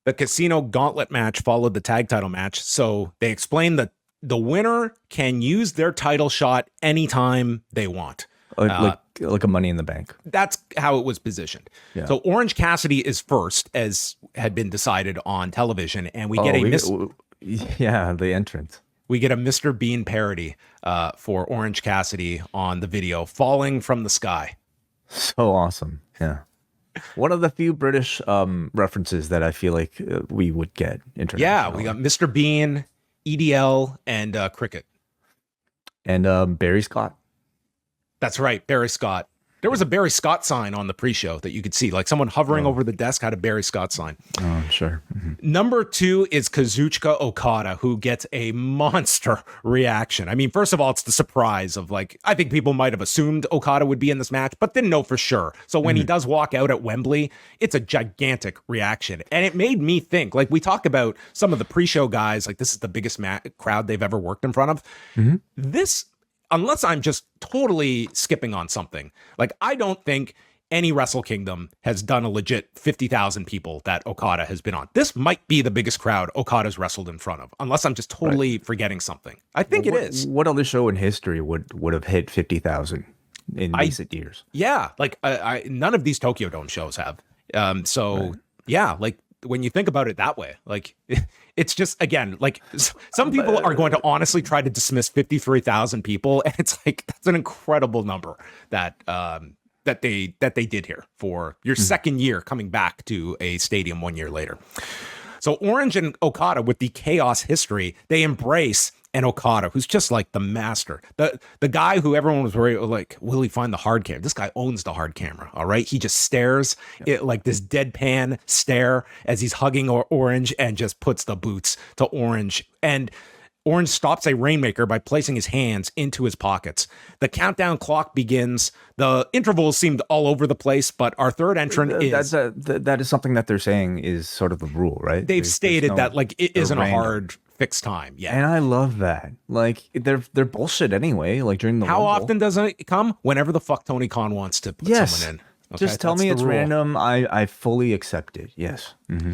The Casino Gauntlet match followed the tag title match. So they explained that the winner can use their title shot anytime they want. Like a Money in the Bank. That's how it was positioned. Yeah. So Orange Cassidy is first, as had been decided on television, and we get the entrance. We get a Mr. Bean parody for Orange Cassidy on the video, falling from the sky. So awesome. Yeah. One of the few British references that I feel like we would get internationally. Yeah, we got Mr. Bean, EDL, and Cricket. And Barry Scott. That's right, Barry Scott. There was a Barry Scott sign on the pre-show that you could see. Like someone hovering over the desk had a Barry Scott sign. Oh, sure. Mm-hmm. Number 2 is Kazuchika Okada, who gets a monster reaction. I mean, first of all, it's the surprise of like, I think people might have assumed Okada would be in this match, but didn't know for sure. So when he does walk out at Wembley, it's a gigantic reaction. And it made me think, like we talk about some of the pre-show guys, like this is the biggest crowd they've ever worked in front of. Mm-hmm. This, unless I'm just totally skipping on something, like I don't think any Wrestle Kingdom has done a legit 50,000 people that Okada has been on. This might be the biggest crowd Okada's wrestled in front of, unless I'm just totally forgetting something. I think it is. What other show in history would have hit 50,000 in recent years? Yeah, like none of these Tokyo Dome shows have. Yeah, like when you think about it that way, like it's just, again, like some people are going to honestly try to dismiss 53,000 people. And it's like, that's an incredible number that they did here for your second year coming back to a stadium 1 year later. So Orange and Okada, with the chaos history, they embrace an Okada who's just like the master, the guy who everyone was worried, like, will he find the hard camera? This guy owns the hard camera. All right. He just stares it like this deadpan stare as he's hugging Orange and just puts the boots to Orange. And Orange stops a Rainmaker by placing his hands into his pockets. The countdown clock begins. The intervals seemed all over the place, but our third entrant is... That is something that they're saying is sort of the rule, right? They've stated that like it isn't a hard fixed time. Yeah. And I love that. Like they're bullshit anyway, like during the How Rumble. often does it come? Whenever the fuck Tony Khan wants to put someone in. Okay? Just tell me it's random. I fully accept it. Yes. Mm-hmm.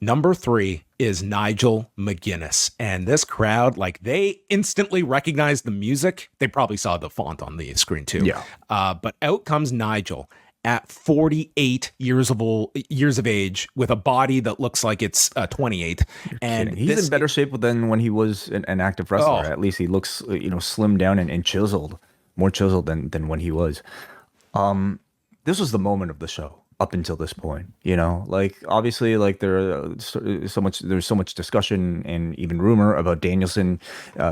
Number 3 is Nigel McGuinness. And this crowd, like, they instantly recognized the music. They probably saw the font on the screen too. Yeah. But out comes Nigel at 48 years of age with a body that looks like it's 28. And he's in better shape than when he was an active wrestler. At least he looks, slimmed down and chiseled, more chiseled than when he was. This was the moment of the show. Up until this point, like obviously, like there's so much discussion and even rumor about Danielson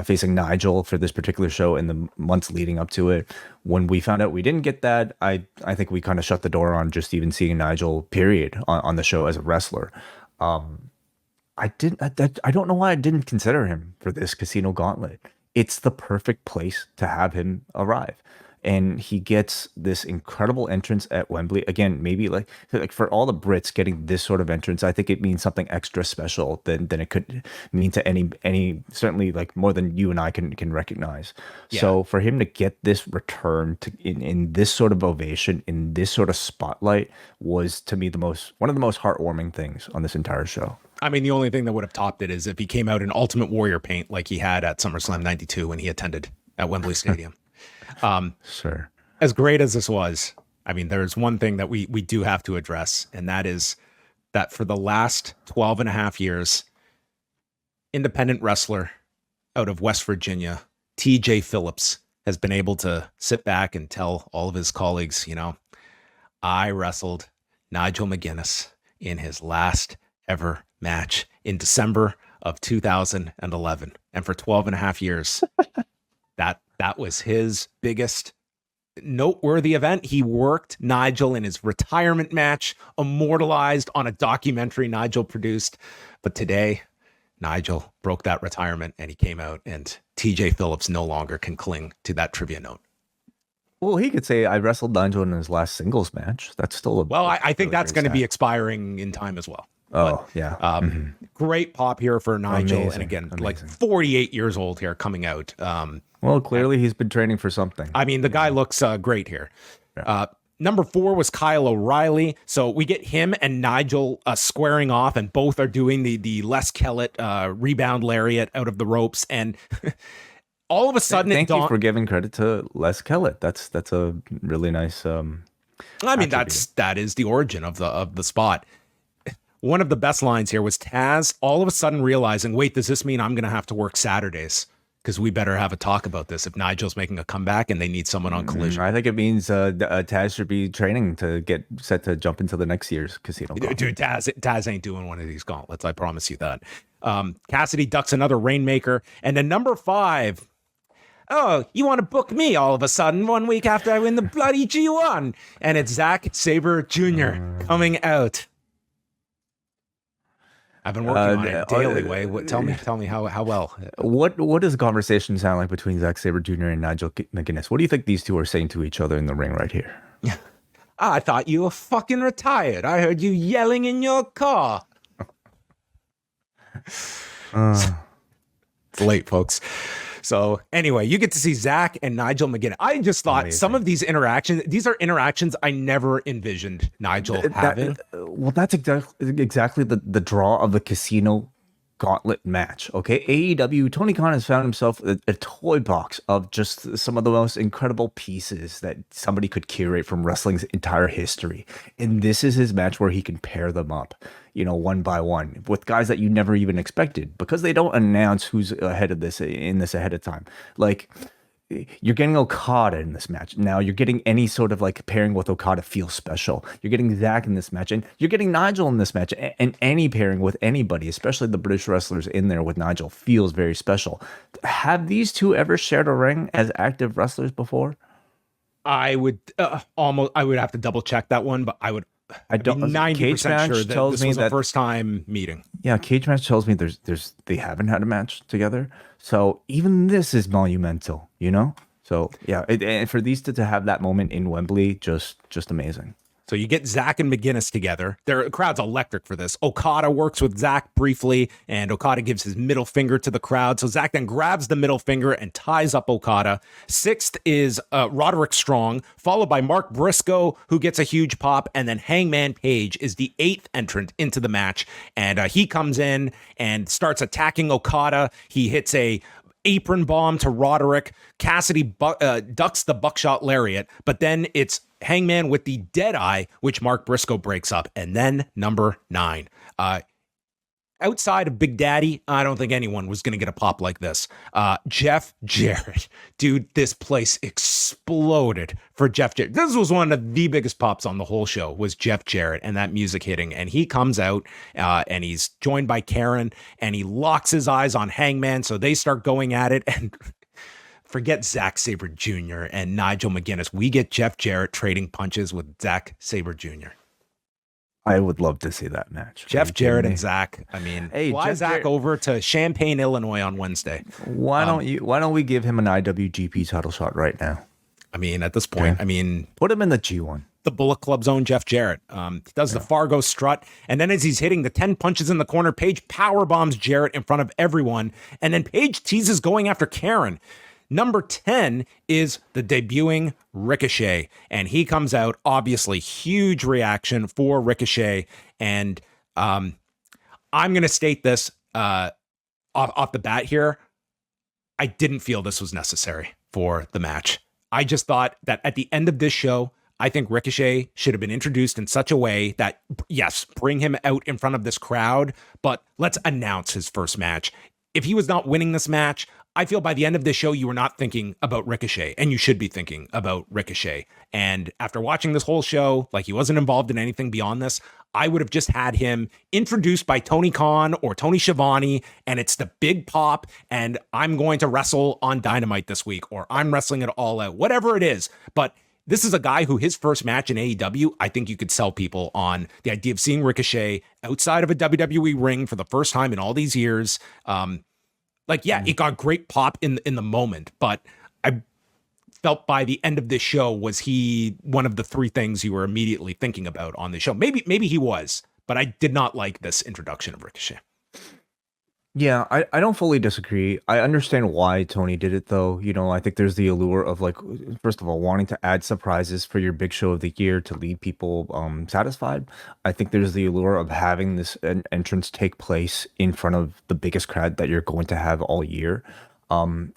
facing Nigel for this particular show in the months leading up to it. When we found out we didn't get that, I think we kind of shut the door on just even seeing Nigel, period, on the show as a wrestler. I don't know why I didn't consider him for this Casino Gauntlet. It's the perfect place to have him arrive. And he gets this incredible entrance at Wembley. Again, maybe like for all the Brits getting this sort of entrance, I think it means something extra special than it could mean to any certainly like more than you and I can recognize. Yeah. So for him to get this return in this sort of ovation, in this sort of spotlight, was to me one of the most heartwarming things on this entire show. I mean, the only thing that would have topped it is if he came out in Ultimate Warrior paint like he had at SummerSlam 92 when he attended at Wembley Stadium. Sure. As great as this was, I mean, there's one thing that we do have to address, and that is that for the last 12 and a half years, independent wrestler out of West Virginia, TJ Phillips, has been able to sit back and tell all of his colleagues, I wrestled Nigel McGuinness in his last ever match in December of 2011. And for 12 and a half years, that was his biggest noteworthy event. He worked Nigel in his retirement match, immortalized on a documentary Nigel produced. But today, Nigel broke that retirement and he came out, and TJ Phillips no longer can cling to that trivia note. Well, he could say I wrestled Nigel in his last singles match. That's still I think that's going to be expiring in time as well. Oh, but, yeah. Great pop here for Nigel. Amazing. And again, like 48 years old here coming out. Well, clearly he's been training for something. I mean, the guy looks great here. Yeah. Number 4 was Kyle O'Reilly. So we get him and Nigel squaring off, and both are doing the Les Kellett rebound lariat out of the ropes. And all of a sudden, thank you for giving credit to Les Kellett. That's a really nice. I mean, that is the origin of the spot. One of the best lines here was Taz all of a sudden realizing, wait, does this mean I'm going to have to work Saturdays? Because we better have a talk about this if Nigel's making a comeback and they need someone on Collision. I think it means Taz should be training to get set to jump into the next year's casino. Dude, Taz ain't doing one of these gauntlets. I promise you that. Cassidy ducks another Rainmaker. And then number 5, oh, you want to book me all of a sudden 1 week after I win the bloody G1? And it's Zack Sabre Jr. coming out. I've been working on it daily. Tell me how well. What does the conversation sound like between Zack Sabre Jr. and Nigel McGuinness? What do you think these two are saying to each other in the ring right here? I thought you were fucking retired. I heard you yelling in your car. It's late, folks. So anyway, you get to see Zack and Nigel McGuinness. I just thought some of these interactions, these are interactions I never envisioned Nigel having. Well, that's exactly the draw of the casino gauntlet match. Okay, AEW, Tony Khan has found himself a toy box of just some of the most incredible pieces that somebody could curate from wrestling's entire history. And this is his match where he can pair them up, one by one with guys that you never even expected, because they don't announce who's ahead of this ahead of time. Like, you're getting Okada in this match. Now you're getting any sort of like pairing with Okada feels special. You're getting Zack in this match, and you're getting Nigel in this match. And any pairing with anybody, especially the British wrestlers in there with Nigel, feels very special. Have these two ever shared a ring as active wrestlers before? I would I would have to double check that one, but I don't. 90% sure that this was a first time meeting. Yeah, Cage Match tells me they haven't had a match together. So even this is monumental, So yeah, and for these two to have that moment in Wembley, just amazing. So you get Zack and McGuinness together. The crowd's electric for this. Okada works with Zack briefly, and Okada gives his middle finger to the crowd. So Zack then grabs the middle finger and ties up Okada. 6th is Roderick Strong, followed by Mark Briscoe, who gets a huge pop, and then Hangman Page is the 8th entrant into the match, and he comes in and starts attacking Okada. He hits a apron bomb to Roderick. Cassidy ducks the buckshot lariat, but then it's Hangman with the dead eye, which Mark Briscoe breaks up. And then number 9. Outside of Big Daddy, I don't think anyone was going to get a pop like this. Jeff Jarrett. Dude, this place exploded for Jeff Jarrett. This was one of the biggest pops on the whole show, was Jeff Jarrett and that music hitting. And he comes out and he's joined by Karen, and he locks his eyes on Hangman. So they start going at it, and forget Zack Sabre Jr. and Nigel McGuinness. We get Jeff Jarrett trading punches with Zack Sabre Jr. I would love to see that match. Jeff Jarrett and Zack. I mean, fly Zack over to Champaign, Illinois on Wednesday. Why don't we give him an IWGP title shot right now? I mean, at this point, put him in the G1. The Bullet Club's own Jeff Jarrett. He does the Fargo strut, and then as he's hitting the 10 punches in the corner, Page power bombs Jarrett in front of everyone, and then Page teases going after Karen. Number 10 is the debuting Ricochet, and he comes out, obviously huge reaction for Ricochet, and I'm going to state this off the bat here. I didn't feel this was necessary for the match. I just thought that at the end of this show, I think Ricochet should have been introduced in such a way that, yes, bring him out in front of this crowd, but let's announce his first match. If he was not winning this match, I feel by the end of this show, you were not thinking about Ricochet, and you should be thinking about Ricochet. And after watching this whole show, like he wasn't involved in anything beyond this, I would have just had him introduced by Tony Khan or Tony Schiavone, and it's the big pop, and I'm going to wrestle on Dynamite this week, or I'm wrestling it all out, whatever it is. But this is a guy who his first match in AEW, I think you could sell people on the idea of seeing Ricochet outside of a WWE ring for the first time in all these years. It got great pop in the moment, but I felt by the end of this show, was he one of the 3 things you were immediately thinking about on the show? Maybe he was, but I did not like this introduction of Ricochet. Yeah, I don't fully disagree. I understand why Tony did it though. I think there's the allure of like, first of all, wanting to add surprises for your big show of the year to leave people satisfied. I think there's the allure of having this entrance take place in front of the biggest crowd that you're going to have all year.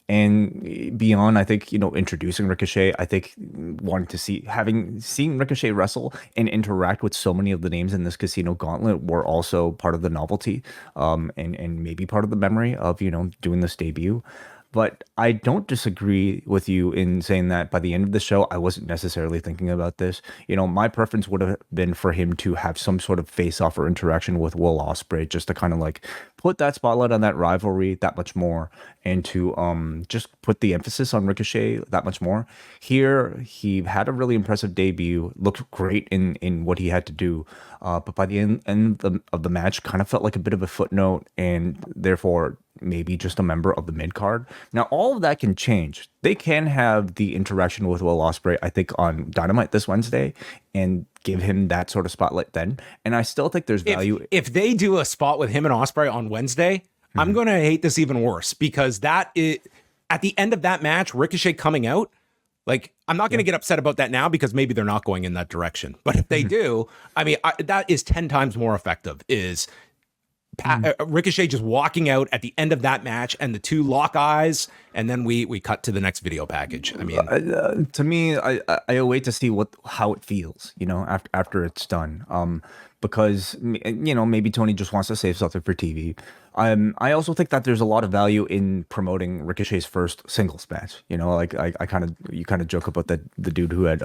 And beyond, I think, introducing Ricochet, I think wanting to seeing Ricochet wrestle and interact with so many of the names in this Casino Gauntlet were also part of the novelty, and maybe part of the memory of, doing this debut. But I don't disagree with you in saying that by the end of the show, I wasn't necessarily thinking about this. My preference would have been for him to have some sort of face-off or interaction with Will Ospreay, just to kind of like put that spotlight on that rivalry that much more, and to just put the emphasis on Ricochet that much more. Here, he had a really impressive debut, looked great in what he had to do, but by the end of the match, kind of felt like a bit of a footnote, and therefore maybe just a member of the mid card. Now, all of that can change. They can have the interaction with Will Ospreay, I think, on Dynamite this Wednesday, and give him that sort of spotlight then. And I still think there's value. If they do a spot with him and Ospreay on Wednesday, I'm going to hate this even worse, because at the end of that match, Ricochet coming out, like, I'm not going to get upset about that now because maybe they're not going in that direction. But if they do, I mean, that is 10 times more effective, is Ricochet just walking out at the end of that match and the two lock eyes, and then we cut to the next video package. I mean, to me, I wait to see how it feels, after it's done. Because maybe Tony just wants to save something for TV. I also think that there's a lot of value in promoting Ricochet's first singles match. Like you kind of joke about the dude who had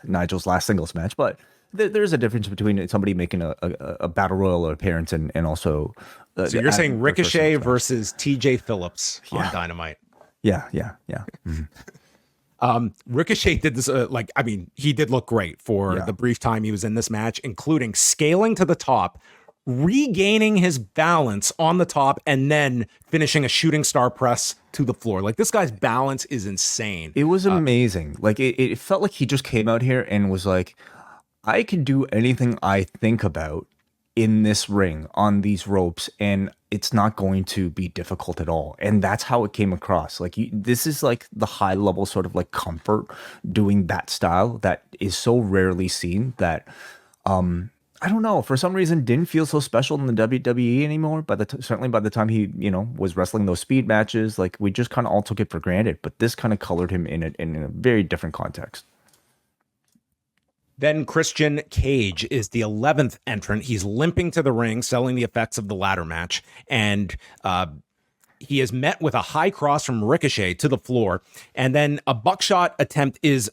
Nigel's last singles match, but there's a difference between somebody making a battle royal appearance and also. So you're saying Ricochet versus T.J. Phillips on Dynamite? Yeah. Mm-hmm. Ricochet did this, he did look great for the brief time he was in this match, including scaling to the top, regaining his balance on the top, and then finishing a shooting star press to the floor. Like, this guy's balance is insane. It was amazing. Like, it felt like he just came out here and was like, I can do anything I think about in this ring on these ropes, and it's not going to be difficult at all. And that's how it came across. Like, this is like the high level sort of like comfort doing that style that is so rarely seen, that I don't know, for some reason didn't feel so special in the WWE anymore. Certainly by the time he was wrestling those speed matches, like, we just kind of all took it for granted. But this kind of colored him in a very different context. Then Christian Cage is the 11th entrant. He's limping to the ring, selling the effects of the ladder match. And he is met with a high cross from Ricochet to the floor. And then a buckshot attempt is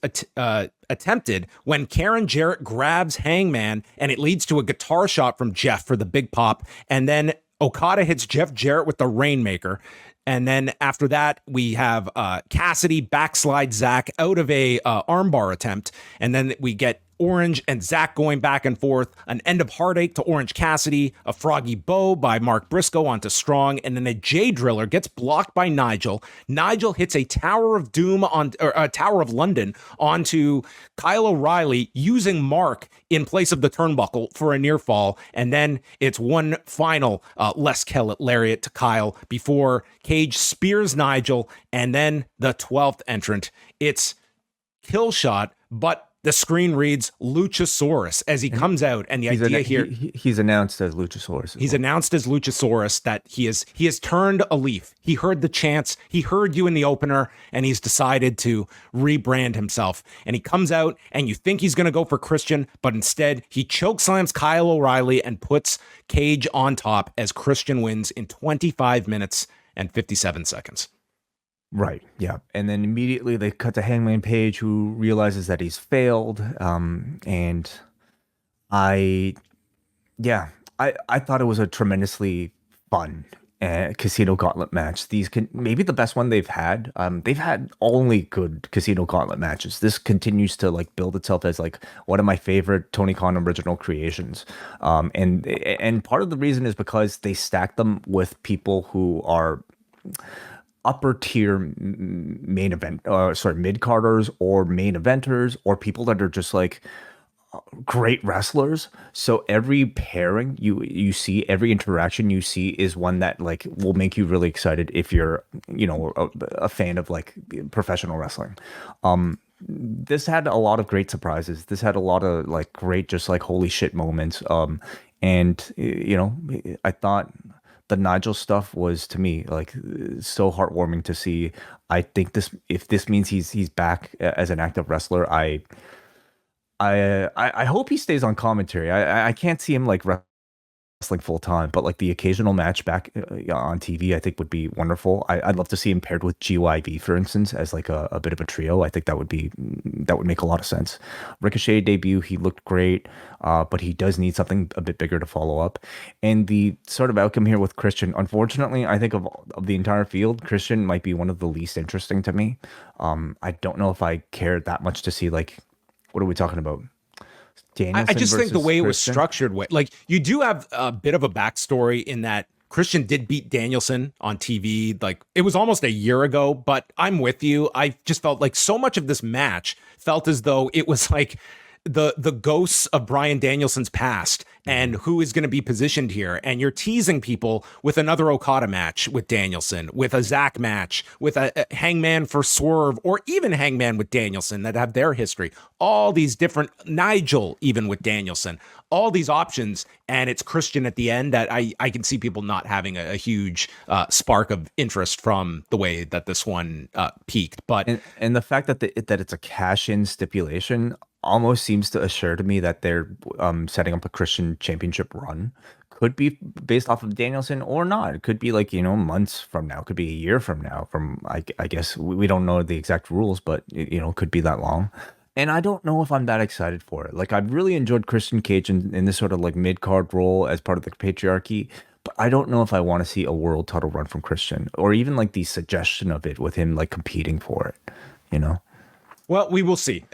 attempted when Karen Jarrett grabs Hangman, and it leads to a guitar shot from Jeff for the big pop. And then Okada hits Jeff Jarrett with the Rainmaker. And then after that, we have Cassidy backslide Zach out of a armbar attempt. And then we get Orange and Zach going back and forth, an end of heartache to Orange Cassidy, a froggy bow by Mark Briscoe onto Strong, and then a J Driller gets blocked by Nigel. Nigel hits a Tower of Doom or a Tower of London onto Kyle O'Reilly, using Mark in place of the turnbuckle for a near fall. And then it's one final Les Kellett lariat to Kyle before Cage spears Nigel. And then the 12th entrant, it's Killshot, but the screen reads Luchasaurus as he comes out, and the idea here, he's announced as Luchasaurus. He's announced as Luchasaurus, that he has turned a leaf. He heard the chants, he heard you in the opener, and he's decided to rebrand himself. And he comes out, and you think he's going to go for Christian, but instead he chokeslams Kyle O'Reilly and puts Cage on top as Christian wins in 25 minutes and 57 seconds. Right. Yeah. And then immediately they cut to Hangman Page, who realizes that he's failed. And I thought it was a tremendously fun Casino Gauntlet match. These maybe the best one they've had. They've had only good Casino Gauntlet matches. This continues to like build itself as like one of my favorite Tony Khan original creations. And part of the reason is because they stack them with people who are upper tier mid carders or main eventers, or people that are just like great wrestlers. So every pairing you see, every interaction you see is one that like will make you really excited if you're, a fan of like professional wrestling. This had a lot of great surprises. This had a lot of like great, just like holy shit moments. And I thought the Nigel stuff was, to me, like so heartwarming to see. I think if this means he's back as an active wrestler, I hope he stays on commentary. I can't see him like wrestling full time, but like the occasional match back on TV, I think would be wonderful. I'd love to see him paired with GYV, for instance, as like a bit of a trio. I think that would make a lot of sense. Ricochet debut, he looked great, but he does need something a bit bigger to follow up. And the sort of outcome here with Christian, unfortunately, I think of the entire field, Christian might be one of the least interesting to me. I don't know if I care that much to see like, what are we talking about? I just think the way Christian? It was structured, like you do have a bit of a backstory in that Christian did beat Danielson on TV. Like it was almost a year ago, but I'm with you. I just felt like so much of this match felt as though it was like the ghosts of Bryan Danielson's past and who is going to be positioned here. And you're teasing people with another Okada match with Danielson, with a Zack match, with a Hangman for Swerve, or even Hangman with Danielson that have their history. All these different, Nigel even with Danielson, all these options. And it's Christian at the end that I can see people not having a huge spark of interest from the way that this one peaked. But and the fact that that it's a cash-in stipulation almost seems to assure to me that they're setting up a Christian championship run. Could be based off of Danielson or not. It could be like, months from now. It could be a year from now. I guess we don't know the exact rules, but it could be that long. And I don't know if I'm that excited for it. Like I've really enjoyed Christian Cage in this sort of like mid-card role as part of the patriarchy. But I don't know if I want to see a world title run from Christian, or even like the suggestion of it with him like competing for it, Well, we will see.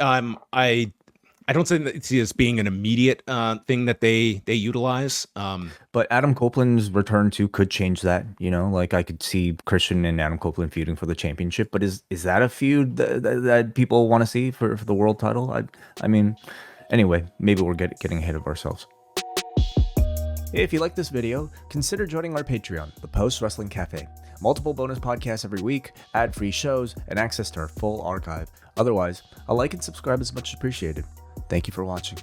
I don't see it as being an immediate thing that they utilize. But Adam Copeland's return too could change that. Like I could see Christian and Adam Copeland feuding for the championship. But is that a feud that people want to see for the world title? I mean, anyway, maybe we're getting ahead of ourselves. If you like this video, consider joining our Patreon, the Post Wrestling Cafe. Multiple bonus podcasts every week, ad-free shows, and access to our full archive. Otherwise, a like and subscribe is much appreciated. Thank you for watching.